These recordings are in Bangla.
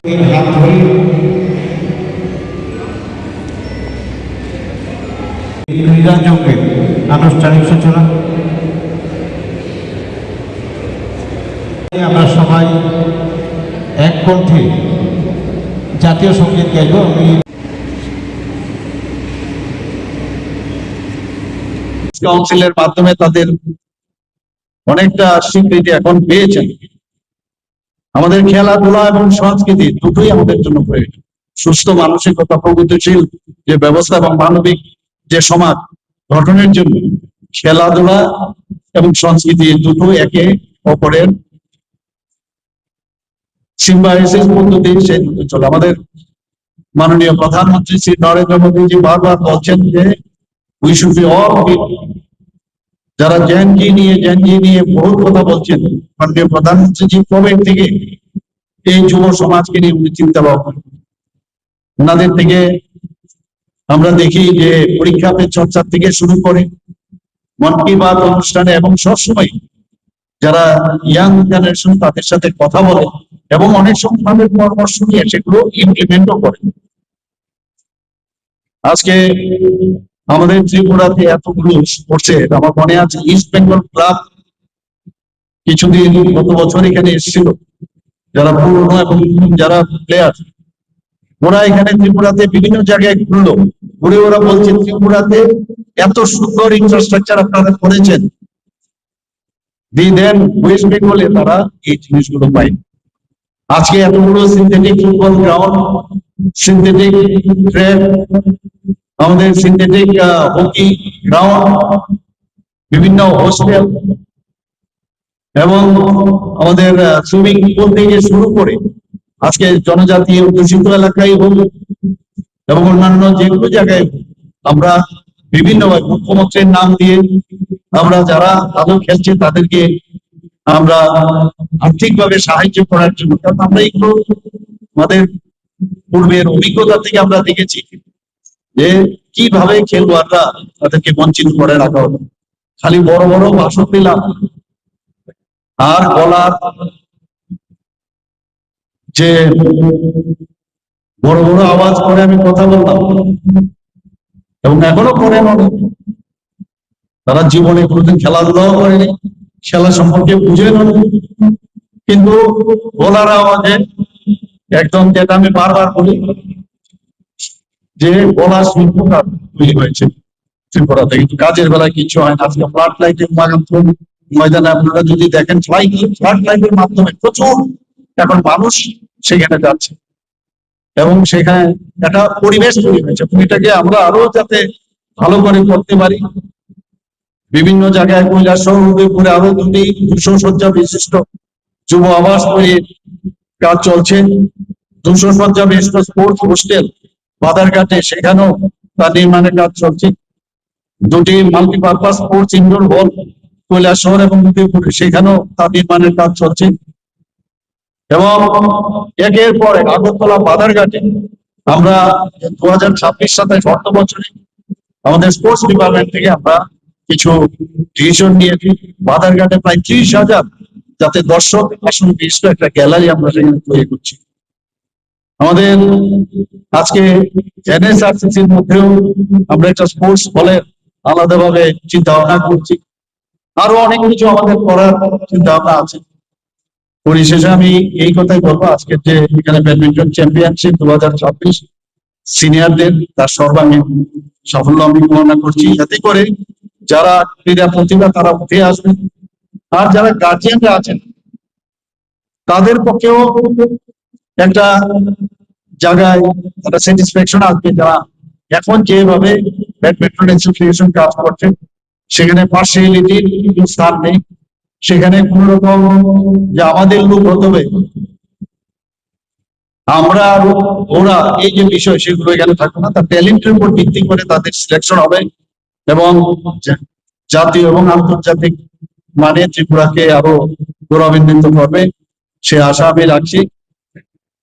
হাত ধরে ক্রীড়া যজ্ঞের আনুষ্ঠানিক সূচনা। আমরা সবাই এক কণ্ঠে জাতীয় সঙ্গীত গাইব। আমি কাউন্সিলের মাধ্যমে তাদের অনেকটা স্বীকৃতি এখন পেয়েছেন। আমাদের খেলাধুলা এবং সংস্কৃতি দুটোই আমাদের জন্য প্রয়োজন। সুস্থ মানসিকতা, প্রগতিশীল যে ব্যবস্থা এবং মানবিক যে সমাজ গঠনের জন্য খেলাধুলা এবং সংস্কৃতি দুটো একে অপরের সিম্বায়োসিস পদ্ধতি সেই দুটো চলে। আমাদের মাননীয় প্রধানমন্ত্রী শ্রী নরেন্দ্র মোদীজি বারবার বলছেন যে we should be all people. যারা জেনজি নিয়ে বহুত কথা বলছেন, মাননীয় প্রধানমন্ত্রীজি কোভিড থেকে এই যুব সমাজকে নিয়ে উনি চিন্তা ভাবনা ওনাদের থেকে আমরা দেখি যে পরীক্ষা পে চর্চা থেকে শুরু করে মন কি বাত অনুষ্ঠানে এবং সবসময় যারা ইয়াং জেনারেশন তাদের সাথে কথা বলে এবং অনেক সময় তাদের পরামর্শ নিয়ে সেগুলো ইমপ্লিমেন্টও করে। আজকে আমাদের ত্রিপুরাতে এতগুলো করছে, আমার মনে আছে ইস্ট বেঙ্গল ক্লাব কিছুদিন গত বছর এখানে এসেছিল, যারা পুরনো এবং যারা প্লেয়ার ওরা এখানে ত্রিপুরাতে বিভিন্ন জায়গায় ঘুরে ওরা বলছে ত্রিপুরাতে এত সুন্দর ইনফ্রাস্ট্রাকচার আপনারা করেছেন, দেন ওয়েস্ট বেঙ্গলে তারা এই জিনিসগুলো পায়। আজকে এতগুলো synthetic football ground, synthetic track, আমাদের সিনথেটিক হকি গ্রাউন্ড, বিভিন্ন হোস্টেল এবং আমাদের সুইমিং পুল থেকে শুরু করে আজকে জনজাতি অধ্যুষিত এলাকায় হোক এবং অন্যান্য যেগুলো জায়গায় আমরা বিভিন্নভাবে মুখ্যমন্ত্রীর নাম দিয়ে আমরা যারা ভালো খেলছে তাদেরকে আমরা আর্থিকভাবে সাহায্য করার জন্য, কারণ আমরা এগুলো আমাদের পূর্বের অভিজ্ঞতা থেকে আমরা দেখেছি যে কিভাবে খেলোয়াড়রা তাদেরকে বঞ্চিত করে রাখা হতো। খালি বড় বড় ভাষণ দিলাম আর বলার যে বড় বড় আওয়াজ করে আমি কথা বললাম এবং এখনো করে মনে তারা জীবনে কোনোদিন খেলাধুলাও করেনি, খেলা সম্পর্কে বুঝে না, কিন্তু বলার আওয়াজে একদম যেটা আমি বারবার বলি যে বলা শিল্পকার তৈরি হয়েছে ত্রিপুরাতে, কিন্তু কাজের বেলায় কিছু হয় না। আজকে ফ্লাড লাইটের ময়দানে আপনারা যদি দেখেন ফ্লাড লাইটের মাধ্যমে প্রচুর এখন মানুষ সেখানে যাচ্ছে এবং সেখানে একটা পরিবেশ তৈরি হয়েছে। এটাকে আমরা আরো যাতে ভালো করে করতে পারি, বিভিন্ন জায়গায় কৈলাসহর উদয়পুরে আরো 200 শয্যা বিশিষ্ট যুব আবাস তৈরির কাজ চলছে, 200 শয্যা বিশিষ্ট স্পোর্টস হোস্টেল বাদারঘাটে সেখানেও তার নির্মাণের কাজ চলছে, 2টি মাল্টিপারপাস স্পোর্টস ইনডোর হল কৈলাসহর এবং উদয়পুরে সেখানেও তার নির্মাণের কাজ চলছে এবং একের পর এক আগরতলা বাদারঘাটে আমরা 2026-27 অর্থ বছরে আমাদের স্পোর্টস ডিপার্টমেন্ট থেকে আমরা কিছু ডিসিশন নিয়েছি। বাদারঘাটে প্রায় 30,000 যাতে দর্শক আসন বিশিষ্ট একটা গ্যালারি আমরা সেখানে তৈরি করছি। আমাদের আজকে এনএসআরসিসির মধ্যেও আমরা একটা স্পোর্টস হলের আলাদাভাবে চিন্তা ভাবনা করছি, আরো অনেক কিছু আমাদের করার চিন্তা ভাবনা আছে। পরিশেষে আমি এই কথাই বলবো, আজকের যে এখানে ব্যাডমিন্টন চ্যাম্পিয়নশিপ 2026 সিনিয়রদের তার সর্বাঙ্গীন সাফল্য আমি কামনা করছি, যাতে করে যারা ক্রীড়া প্রতিভা তারা উঠে আসবে আর যারা গার্জিয়ানরা আছেন তাদের পক্ষেও একটা জায়গায় একটা স্যাটিসফ্যাকশন আসবে। যারা এখন যেভাবে ব্যাডমিন্টন অ্যাসোসিয়েশন কাজ করছে সেখানে পার্সিয়ালিটির স্থান নেই, সেখানে কোন রকম যে আমাদের লোক হতে হবে আমরা আর ওরা এই যে বিষয় সেগুলো এখানে থাকবে না। তার ট্যালেন্টের উপর ভিত্তি করে তাদের সিলেকশন হবে এবং জাতীয় এবং আন্তর্জাতিক মানে ত্রিপুরাকে আরো গৌরবান্বিত করবে, সে আশা আমি রাখছি।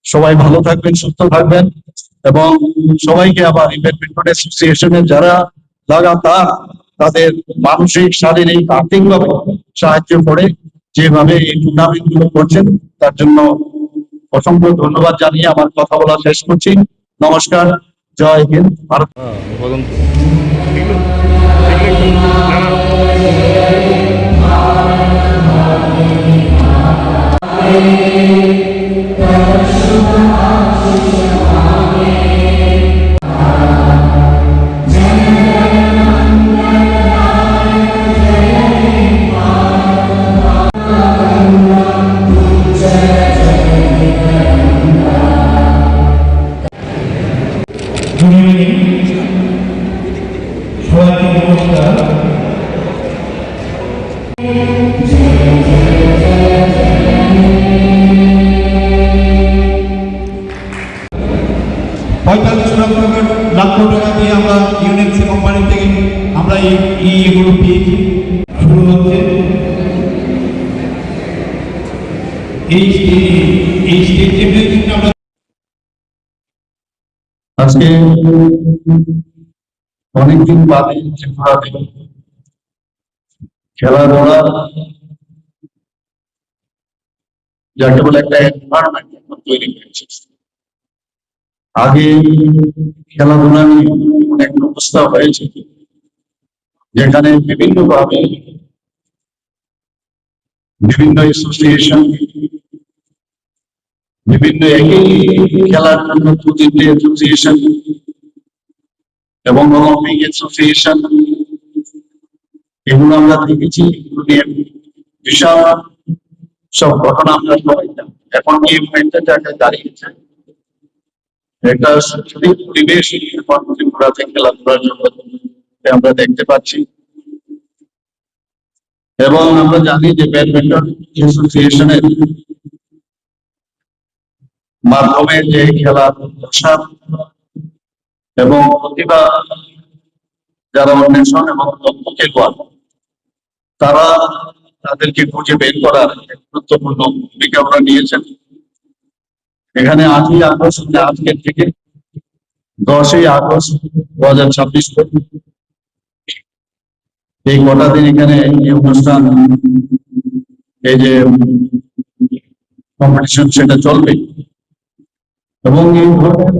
সবাই ভালো থাকবেন, সুস্থ থাকবেন এবং সবাইকে আবার ব্যাডমিন্টন অ্যাসোসিয়েশনের যারা লাগাতার তাদের মানসিক, শারীরিক, আর্থিকভাবে সাহায্য করে যেভাবে এই টুর্নামেন্ট গুলো করছেন তার জন্য অসংখ্য ধন্যবাদ জানিয়ে আমার কথা বলা শেষ করছি। নমস্কার, জয় হিন্দ, ভারত। বদন্ত এগুলো এগুলো একটু না না সবাইকে নমস্কার। লাখ টাকা দিয়ে আমরা ইউনিক্সি কোম্পানি থেকে আমরা এগুলো পেয়েছি। শুরু হচ্ছে এই স্টেজ আমরা আজকে অনেকদিন বাদে ত্রিপুরাতে খেলাধুলা যাকে বলে একটা এনভায়রনমেন্ট তৈরি হয়েছে। আগে খেলাধুলা নিয়ে অনেক ব্যবস্থা হয়েছে, যেখানে বিভিন্নভাবে বিভিন্ন অ্যাসোসিয়েশন, বিভিন্ন একই খেলার জন্য দুটি অ্যাসোসিয়েশন এবং অলিম্পিক অ্যাসোসিয়েশন, এগুলো আমরা দেখেছি। এগুলো নিয়ে বিশাল সব ঘটনা আমরা সবাই জানি। এখন এই একটা জায়গায় দাঁড়িয়েছে একটা সুস্থির পরিবেশ এখন ত্রিপুরাতে খেলাধুলার জন্য আমরা দেখতে পাচ্ছি। এবং আমরা জানি যে ব্যাডমিন্টন অ্যাসোসিয়েশনের মাধ্যমে যে খেলা প্রসার এবং প্রতিভা যারা অন্বেষণ এবং দক্ষ খেলোয়াড়, তারা তাদেরকে খুঁজে বের করার এক গুরুত্বপূর্ণ ভূমিকা ওরা নিয়েছেন। এখানে 8ই আগস্ট, আজকের থেকে 10ই আগস্ট 2026 এই কটা দিন এখানে এই অনুষ্ঠান, এই যে কম্পিটিশন সেটা চলবে। এবং এই ধরনের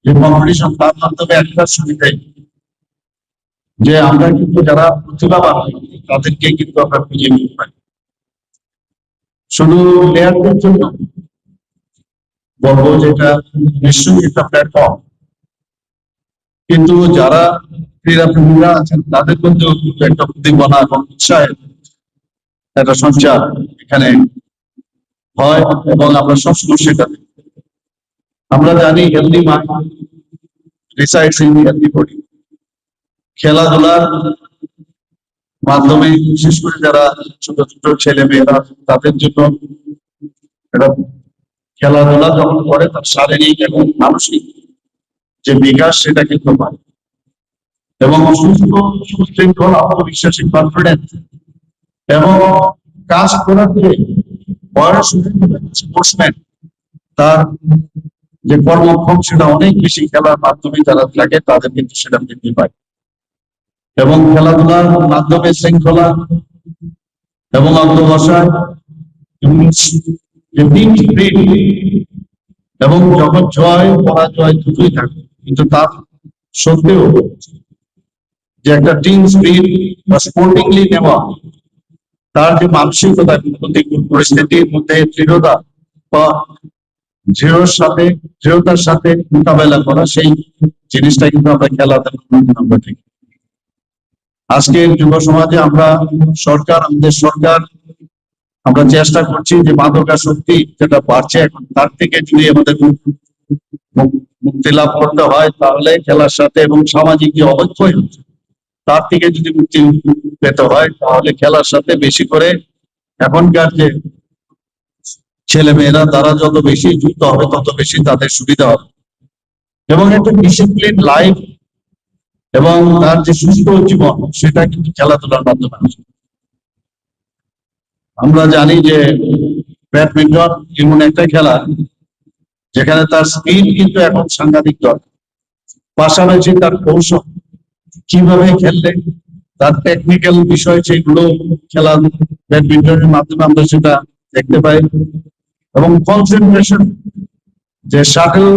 যে কম্পিটিশন, তার মাধ্যমে একটা সুবিধাই যে আমরা কিন্তু যারা প্রতিভাবান তাদেরকে কিন্তু আমরা খুঁজে নিতে পারি। শুধু প্লেয়ারদের জন্য বলবো যেটা নিশ্চয়ই একটা প্ল্যাটফর্ম, কিন্তু যারা ক্রীড়াপ্রেমীরা আছেন তাদের মধ্যেও কিন্তু একটা উদ্দীপনা এবং উৎসাহের একটা সঞ্চার এখানে হয় এবং আমরা সবসময় সেটা দেখি। আমরা জানি healthy mind resides in healthy body. খেলাধুলার মাধ্যমে বিশেষ করে যারা ছোট ছোট ছেলে মেয়েরা তাদের জন্য এটা খেলাধুলা যখন করে তার শারীরিক এবং মানসিক যে বিকাশ সেটা কিন্তু পায় এবং সুস্থ সুশৃঙ্খল আত্মবিশ্বাসী কনফিডেন্স এবং কাজ করার যে বয়স স্পোর্টসম্যান তার যে কর্মক্ষম সেটা অনেক বেশি খেলার মাধ্যমে যারা থাকে তাদের কিন্তু সেটা বৃদ্ধি পায়। এবং খেলাধুলার মাধ্যমে শৃঙ্খলা এবং অধ্যবসায় এবং যখন জয় পরাজয় দুটোই থাকে, কিন্তু তার সত্ত্বেও যে একটা টিম স্পিরিট বা স্পোর্টিংলি নেওয়া, তার যে মানসিকতা প্রতিকূল পরিস্থিতির মধ্যে দৃঢ়তা বা দৃঢ়তার সাথে মোকাবেলা করা, সেই জিনিসটা কিন্তু আমরা খেলাধুলা দেখি। আজকের যুব সমাজে আমাদের সরকার আমরা চেষ্টা করছি যে মাদকাসক্তি যেটা বাড়ছে এখন, তার থেকে যদি আমাদের মুক্তি লাভ করতে হয় তাহলে খেলার সাথে এবং সামাজিক যে অবক্ষয় হচ্ছে তার থেকে যদি মুক্তি পেতে হয় তাহলে খেলার সাথে বেশি করে এখনকার যে ছেলে মেয়েরা তারা যত বেশি যুক্ত হবে তত বেশি তাদের সুবিধা হবে এবং একটা ডিসিপ্লিন লাইফ এবং তার যে সুস্থ জীবন সেটা কিন্তু খেলাধুলার মাধ্যমে আসে। আমরা জানি যে ব্যাডমিন্টন এমন একটা খেলা যেখানে তার স্পিড কিন্তু এখন সাংঘাতিক দরকার, পাশাপাশি তার কৌশল কিভাবে খেললে তার টেকনিক্যাল বিষয় যেগুলো খেলা ব্যাডমিন্টনের মাধ্যমে আমরা সেটা দেখতে পাই। এবং কনসেন্ট্রেশন, যে শাটল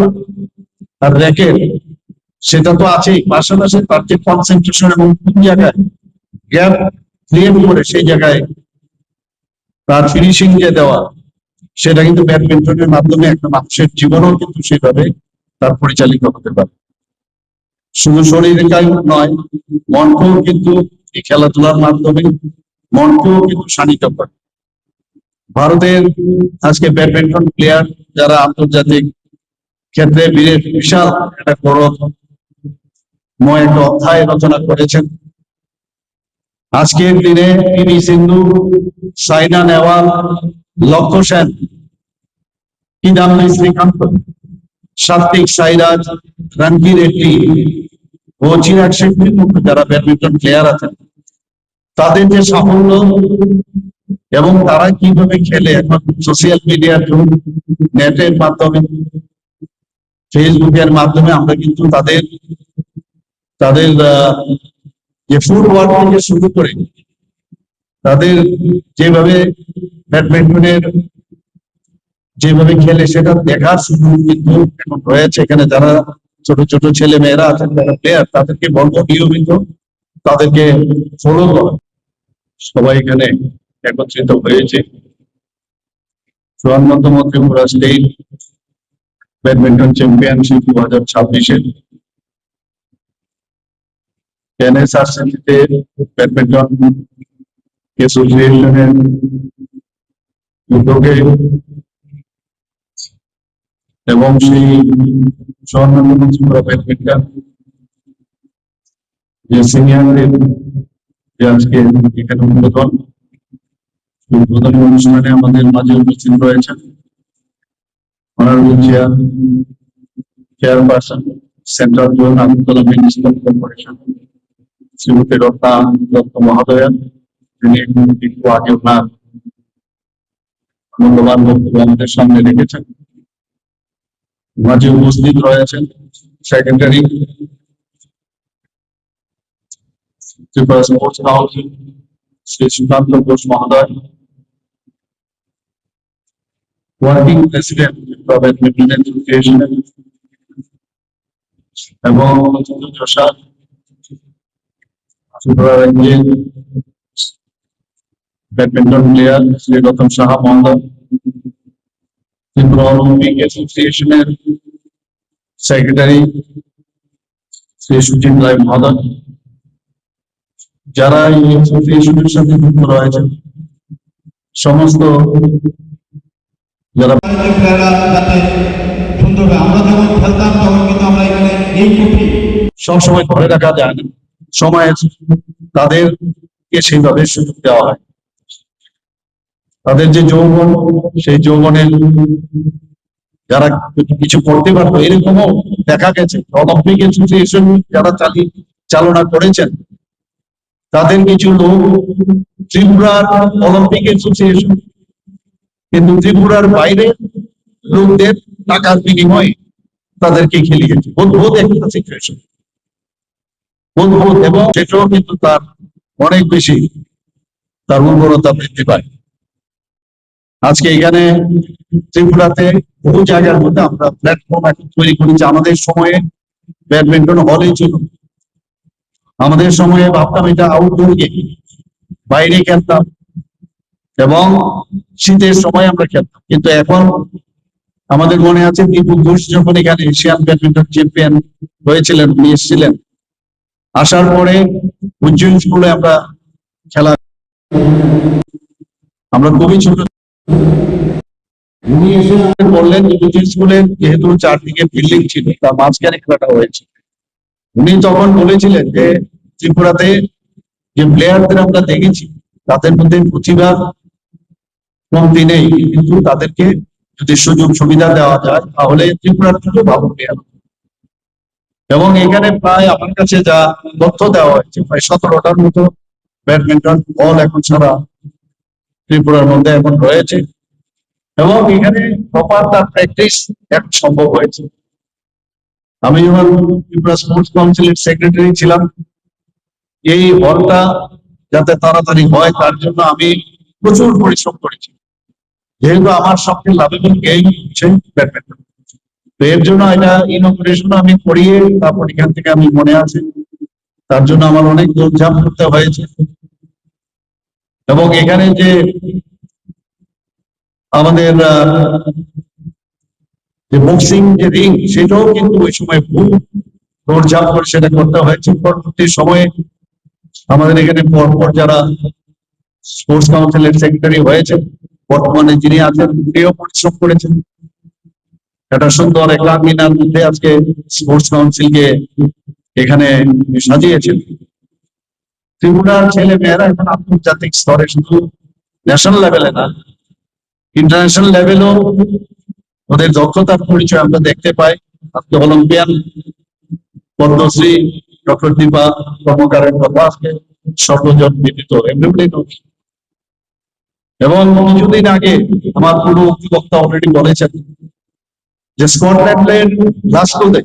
আর র্যাকেট সেটা তো আছেই, পাশাপাশি তার যে কনসেন্ট্রেশন এবং কোন জায়গায় গ্যাপ ক্রিয়েট করে সেই জায়গায় তার ফিনিশিং যে দেওয়া, সেটা কিন্তু ব্যাডমিন্টনের মাধ্যমে একটা মানুষের জীবনও কিন্তু সেভাবে তার পরিচালিত হতে পারে। শুধু শরীরের নয়, মনকেও কিন্তু এই খেলাধুলার মাধ্যমে মনকেও কিন্তু শানিত করে। ভারতের আজকে ব্যাডমিন্টন প্লেয়ার যারা আন্তর্জাতিক ক্ষেত্রে বিশাল একটা গৌরবময় একটা অধ্যায় রচনা করেছেন। আজকের দিনে পিভি সিন্ধু, সাইনা নেহওয়াল, লক্ষ্য সেন, কিদাম্বি শ্রীকান্ত, সাত্বিক সাইরাজ, রণবীর রেড্ডি ও চিরাগ শেট্টির মতো যারা ব্যাডমিন্টন প্লেয়ার আছেন, তাদের যে সাফল্য এবং তারা কিভাবে খেলে এখন সোশ্যাল মিডিয়ার যুগ, নেটের মাধ্যমে, ফেসবুকের মাধ্যমে আমরা কিন্তু তাদের তাদের যে ফুটওয়ার্ক থেকে শুরু করে তাদের যেভাবে ব্যাডমিন্টনের যেভাবে খেলে সেটা দেখার সুযোগ কিন্তু এখন রয়েছে। এখানে যারা ছোট ছোট ছেলে মেয়েরা আছেন যারা প্লেয়ার, তাদেরকে বলবো নিয়মিত তাদেরকে ফলো করা। সবাই এখানে একত্রিত হয়েছে 54তম ত্রিপুরা স্টেট ব্যাডমিন্টন চ্যাম্পিয়নশিপ 2026-এর এনএসআরসিতে ব্যাডমিন্টন অ্যাসোসিয়েশনের উদ্যোগে এবং সেই 54তম ত্রিপুরা ব্যাডমিন্টন যে সিনিয়রদের যে আজকে এখানে উদ্বোধনী অনুষ্ঠানে আমাদের মাঝে উপস্থিত রয়েছেন honourable chairperson central zone Agartala municipal corporation Shrimati Ratna Dutta মহোদয়া, তিনি একটু আগে ওনার মূল্যবান বক্তব্য আমাদের সামনে রেখেছেন। মাঝে উপস্থিত রয়েছেন secretary Tripura sports council Shri Sukanta Ghosh মহোদয়, ওয়ার্কিং প্রেসিডেন্ট ব্যাডমিন্টন অ্যাসোসিয়েশন এবং ত্রিপুরা রেঞ্জের ব্যাডমিন্টন প্লেয়ার শ্রী রতন সাহা মহোদয়, ত্রিপুরা অলিম্পিক অ্যাসোসিয়েশনের সেক্রেটারি শ্রী সুজিত রায় মহোদয়, যারা এই অ্যাসোসিয়েশনের সাথে যুক্ত রয়েছেন, সমস্ত যারা যাতে সুন্দর, আমরা যখন খেলতাম তখন কিন্তু আমরা এখানে এই ট্রফি সবসময় ধরে রাখা যায় না, সময় তাদেরকে সেইভাবে সুযোগ দেওয়া হয়। তাদের যে যৌবন, সেই যৌবনের যারা কিছু করতে পারতো এরকমও দেখা গেছে। অলিম্পিক অ্যাসোসিয়েশন যারা চালনা করেছেন তাদের কিছু লোক ত্রিপুরার অলিম্পিক অ্যাসোসিয়েশন, কিন্তু ত্রিপুরার বাইরে লোকদের টাকার বিনিময়ে তাদেরকে খেলিয়েছে। অদ্ভুত একটা সিচুয়েশন, অদ্ভুত, এবং সেটাও কিন্তু তার অনেক বেশি তার উর্বরতা বৃদ্ধি পায়। আজকে এখানে ত্রিপুরাতে বহু জায়গার মধ্যে আমরা প্ল্যাটফর্ম এখন তৈরি করেছি। আমাদের সময়ে ব্যাডমিন্টন হলে ছিল, আমাদের সময়ে ভাবতাম এটা আউটডোর গেম, বাইরে খেলতাম এবং শীতের সময় আমরা খেলতাম। কিন্তু এখন আমাদের মনে আছে দীপু ঘোষ যখন এখানে এশিয়ান ব্যাডমিন্টন চ্যাম্পিয়ন হয়েছিলেন, উনি এসেছিলেন, আসার পরে উজ্জয়ন স্কুলে আমরা খেলা, আমরা খুবই ছোট, উনি এসে বললেন উজ্জয়ন স্কুলের যেহেতু চারদিকে বিল্ডিং ছিল তার মাঝখানে খেলাটা হয়েছে। উনি তখন বলেছিলেন যে ত্রিপুরাতে যে প্লেয়ারদের আমরা দেখেছি তাদের মধ্যে প্রতিভা কমতি নেই, কিন্তু তাদেরকে যদি সুযোগ সুবিধা দেওয়া যায় তাহলে ত্রিপুরার থেকে ভালো প্লেয়ার। এবং এখানে প্রায় আমার কাছে যা তথ্য দেওয়া হয়েছে প্রায় 17টার মতো ব্যাডমিন্টন বল এখন সারা ত্রিপুরার মধ্যে এখন রয়েছে, এবং এখানে প্রপার তার প্র্যাকটিস এখন সম্ভব হয়েছে। আমি যখন ত্রিপুরা স্পোর্টস কাউন্সিলের সেক্রেটারি ছিলাম, এই হলটা যাতে তাড়াতাড়ি হয় তার জন্য আমি প্রচুর পরিশ্রম করেছি। যেহেতু আমার সবচেয়ে লাভেবল গেম হচ্ছে ব্যাডমিন্টন, তো এর জন্য এটা ইনঅপারেশন আমি করিয়ে তারপর এখান থেকে আমি মনে আছে তার জন্য আমার অনেক দৌড়ঝাঁপ করতে হয়েছে। এবং এখানে যে আমাদের যে বক্সিং যে রিং, সেটাও কিন্তু ওই সময় খুব দৌড়ঝাঁপ করে সেটা করতে হয়েছে। পরবর্তী সময়ে আমাদের এখানে পরপর যারা স্পোর্টস কাউন্সিলের সেক্রেটারি হয়েছে, বর্তমানে যিনি আছেন উনিও পরিশ্রম করেছেন। একটা সুন্দর একটা আঙ্গিনার মধ্যে আজকে স্পোর্টস কাউন্সিলকে এখানে সাজিয়েছেন। ত্রিপুরার ছেলে মেয়েরা এখন আন্তর্জাতিক স্তরে, শুধু ন্যাশনাল লেভেলে না, ইন্টারন্যাশনাল লেভেলও ওদের দক্ষতার পরিচয় আমরা দেখতে পাই। আজকে অলিম্পিয়ান পদ্মশ্রী ডক্টর দীপা কর্মকারের কথা আজকে সর্বজন বিদিত, এমনি নোস। এবং কিছুদিন আগে আমার পুরো বক্তা অলরেডি বলেছেন যে স্কটল্যান্ডের গ্লাসগোতে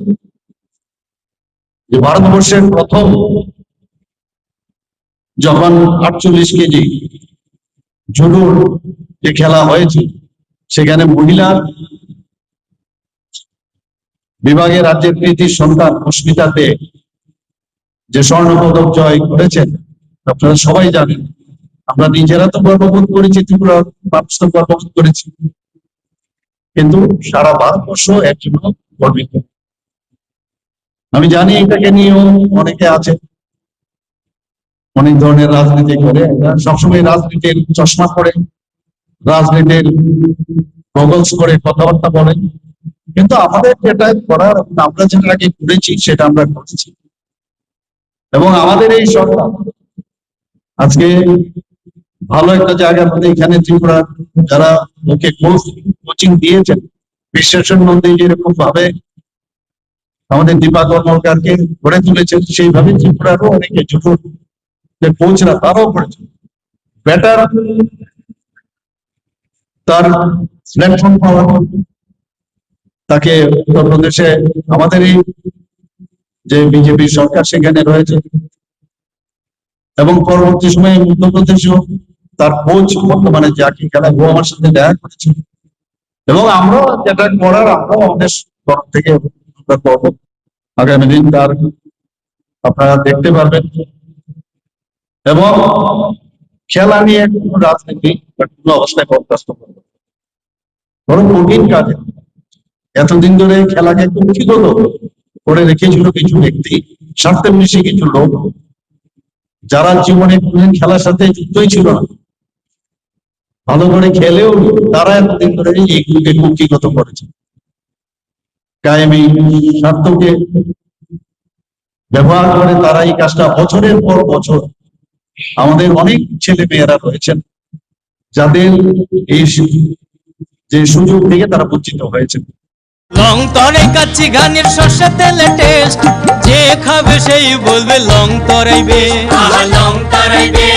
যে ভারতবর্ষের প্রথম যখন 48 কেজি জুডোর যে খেলা হয়েছে, সেখানে মহিলা বিভাগে রাজ্যের কৃতি সন্তান অস্মিতা দে যে স্বর্ণ পদক জয় করেছেন, আপনারা সবাই জানেন। আমরা নিজেরা তো গর্ববোধ করেছি, ত্রিপুরা মানুষ তো গর্ববোধ করেছি, কিন্তু সারা ভারতবর্ষ এর জন্য গর্বিত। আমি জানি এটাকে নিয়েও অনেকে আছে, অনেক ধরনের রাজনীতি করে, সবসময় রাজনীতির চশমা করে, রাজনীতির গগলস করে কথাবার্তা বলে, কিন্তু আমাদের যেটা করার, আমরা যেটা আগে করেছি সেটা আমরা করেছি। এবং আমাদের এই সরকার আজকে ভালো একটা জায়গার মধ্যে এখানে ত্রিপুরা যারা ওকে কোচিং দিয়েছেন, বিশ্লেষণ নন্দী যেরকম ভাবে আমাদের দীপা কর্মকারকে গড়ে তুলেছেন, সেইভাবে ত্রিপুরারও অনেকে জুটো যে কোচরা তারাও করেছেন। বেটার তার প্ল্যাটফর্ম পাওয়া, তাকে উত্তরপ্রদেশে আমাদের এই যে বিজেপি সরকার সেখানে রয়েছে, এবং পরবর্তী সময়ে মধ্যপ্রদেশেও তার কোচ বর্তমানে যাকে খেলা, ও আমার সাথে দেখা করেছে। এবং আমরা যেটা করার আমরাও আমাদের তরফ থেকে আমরা করবো। আগামী দিন তার আপনারা দেখতে পারবেন। এবং খেলা নিয়ে কোনো রাজনীতি বা কোনো অবস্থায় বরদাস্ত করবে, বড় কঠিন কাজে এতদিন ধরে খেলাকে কুক্ষিগত করে রেখেছিল কিছু ব্যক্তি, স্বার্থে মিশে কিছু লোক, যারা জীবনে কোনদিন খেলার সাথে যুক্তই ছিল না, ভালো করে খেলেও তারা এতদিন ধরে এইগুলোকে কুক্ষিগত করেছে। কায়েমি স্বার্থকে ব্যবহার করে তারা এই কাজটা বছরের পর বছর, আমাদের অনেক ছেলে মেয়েরা রয়েছেন যাদের এই যে সুযোগ থেকে তারা বঞ্চিত হয়েছে। লং তরে কাচ্চি ঘানির সর্ষে তেলে টেস্ট, যে খাবে সেই বলবে লং তরাইবে, লং তরাইবে।